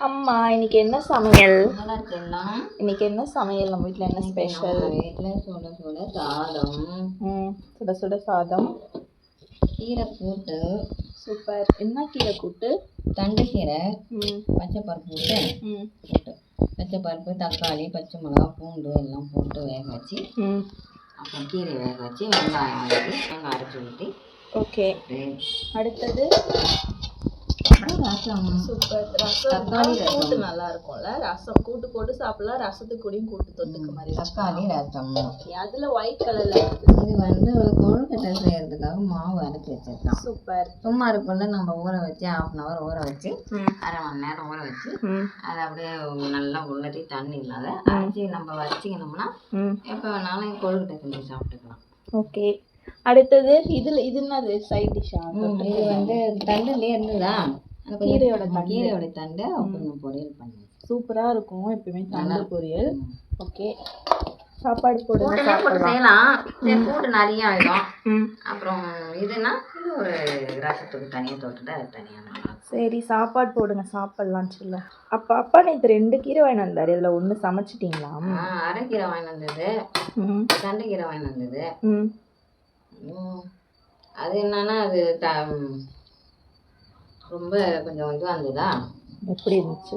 அம்மா இன்னைக்கு என்ன சமையல்? இன்னைக்கு என்ன சமையல்? நம்ம வீட்டில் என்ன ஸ்பெஷல்? வீட்டில் சுட சுட சாதம். சுட சுட சாதம், கீரை கூட்டு. சூப்பர். என்ன கீரை கூட்டு? தண்டு கீரை, பச்சை பருப்பு போட்டு பச்சை பருப்பு, தக்காளி, பச்சை மிளகா, பூண்டு எல்லாம் போட்டு வேக வச்சு, அப்புறம் கீரை வேக வச்சு வெங்காயம் அரைச்சி ஊற்றி. ஓகே. அடுத்தது ரசம். சூப்பர். ரசம் கூட்டு நல்லா இருக்கும்ல. ரசம் கூட்டு போட்டு சாப்பிடலாம், ரசத்துக்கு கூடயும் கூட்டு தொட்டுக்க மாதிரி. தக்காளி ரசம். அதுல ஒயிட் கலர்ல இது கொழுக்கட்டை செய்யறதுக்காக மாவு அரைச்சி வச்சிருக்கோம். சூப்பர். சும்மா இருக்குள்ள நம்ம ஊற வச்சு 1/2 ஊற வச்சு 1/2 மணி நேரம் ஊற வச்சு அதை அப்படியே நல்லா உலர்த்தி தண்ணி இல்லாத அரைச்சி நம்ம வச்சுக்கணும்னா எப்போ வேணாலும் கொழுக்கட்டை செஞ்சு சாப்பிட்டுக்கலாம். ஓகே. அடுத்தது இது என்னது சைட் டிஷ்ஷா? இது தண்டுலேயே இருந்ததா கீரையோட தண்டை கொஞ்சம் பொரியல் பண்ணி சூப்பராக இருக்கும். எப்பயுமே தண்டு பொரியல். ஓகே. சாப்பாடு போட்டு செய்யலாம். கூட்டு நிறைய ஆகிடும். அப்புறம் இதுனா இது ஒரு ரசத்துக்கு தனியாக தொட்டுட்டு அது தனியாக. சரி, சாப்பாடு போடுங்க, சாப்பிட்லாம். சொல்ல அப்பா நேற்று 2 கீரை வாங்கி வந்தாரு. இதில் 1 சமைச்சிட்டிங்களா? அரைக்கீரை வாங்கி வந்தது, தண்டு கீரை வாங்கி வந்தது. அது என்னன்னா அது ரொம்ப கொஞ்சம் இதுவாக இருந்ததா. எப்படி இருந்துச்சு?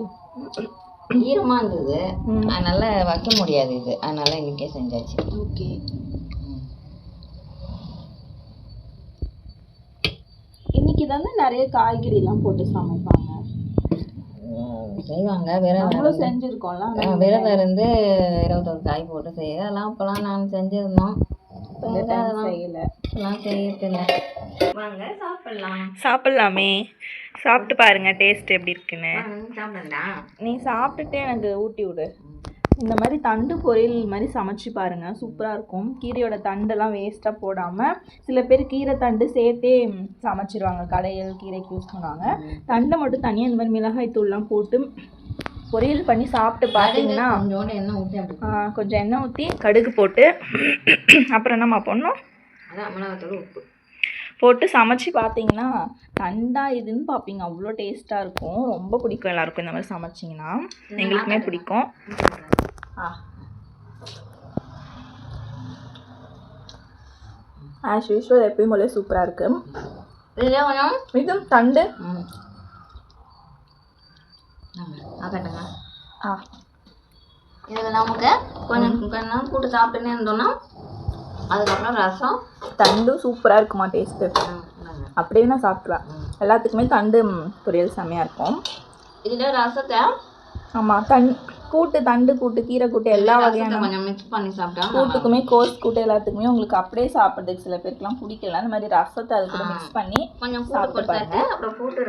ஈரமாக இருந்தது, அதனால வைக்க முடியாது. இது அதனால இன்னைக்கே செஞ்சாச்சு. ஓகே. இன்னைக்கு தானே நிறைய காய்கறிலாம் போட்டு சமைப்பாங்க. செய்வாங்க. செஞ்சுருக்கோம்ல. விரதம் இருந்து 21 காய் போட்டு செய்ய அதெல்லாம் இப்போலாம் நாங்கள் செஞ்சிருந்தோம். சாப்பிடலாமே. சாப்பிட்டு பாருங்க டேஸ்ட் எப்படி இருக்குன்னு. நீ சாப்பிட்டுட்டு எனக்கு ஊட்டி விடு. இந்த மாதிரி தண்டு பொரியல் மாதிரி சமைச்சு பாருங்க, சூப்பராக இருக்கும். கீரையோட தண்டெல்லாம் வேஸ்ட்டாக போடாமல் சில பேர் கீரை தண்டு சேர்த்தே சமைச்சிருவாங்க. கடையில் கீரைக்கு யூஸ் பண்ணுவாங்க. தண்டை மட்டும் தனியாக இந்த மாதிரி மிளகாய் தூள்லாம் போட்டு பொரியல் பண்ணி சாப்பிட்டு பார்த்தீங்கன்னா கொஞ்சம் எண்ணெய் ஊற்றி கடுகு போட்டு அப்புறம் என்னம்மா போடணும்? உப்பு போட்டு சமைச்சு பார்த்தீங்கன்னா தண்டா இதுன்னு பார்ப்பீங்க. அவ்வளோ டேஸ்ட்டாக இருக்கும். ரொம்ப பிடிக்கும் எல்லாருக்கும் இந்த மாதிரி சமைச்சிங்கன்னா. எங்களுக்குமே பிடிக்கும். ஆஸ் யூஸ்வல் எப்பயும் போல சூப்பராக இருக்குது. இது தண்டு இதில் நமக்கு கொஞ்சம் கூட்டு சாப்பிட்டுன்னே இருந்தோம்னா அதுக்கப்புறம் ரசம் தண்டும் சூப்பராக இருக்குமா டேஸ்ட்டு. அப்படியே நான் சாப்பிட்றேன். எல்லாத்துக்குமே தண்டு பொரியல் செம்மையாக இருக்கும். இதில் ரசத்தை தண்டு கூட்டு, கீரை கூட்டு, எல்லா வகையான கொஞ்சம் மிக்ஸ் பண்ணி சாப்பிட்டா கூட்டுக்குமே கோஸ் கூட்டு எல்லாத்துக்குமே உங்களுக்கு அப்படியே சாப்பிட்றதுக்கு சில பேருக்குலாம் பிடிக்கல. அந்த மாதிரி ரசத்தை அது கூட மிக்ஸ் பண்ணி கொஞ்சம் சாப்பிட்டு பாருங்க. அப்புறம் கூட்டு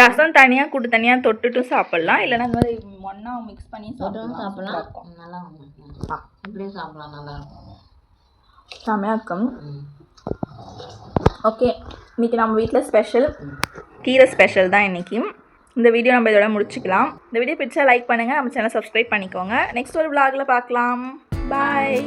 ரசம் தனியாக கூட்டு தனியாக தொட்டுட்டும் சாப்பிட்லாம். இல்லைன்னா இந்த மாதிரி ஒன்றா மிக்ஸ் பண்ணி சாப்பிடலாம். நல்லா இப்படியே சாப்பிடலாம். நல்லா இருக்கும். செம்மையாக இருக்கும். ஓகே, இன்றைக்கி நம்ம வீட்டில் ஸ்பெஷல் கீரை ஸ்பெஷல் தான் இன்றைக்கி. இந்த வீடியோ நம்ம இதோட முடிச்சுக்கலாம். இந்த வீடியோ பிடிச்சா லைக் பண்ணுங்கள், நம்ம சேனலை சப்ஸ்கிரைப் பண்ணிக்கோங்க. நெக்ஸ்ட் ஒரு vlogல பார்க்கலாம். பாய்.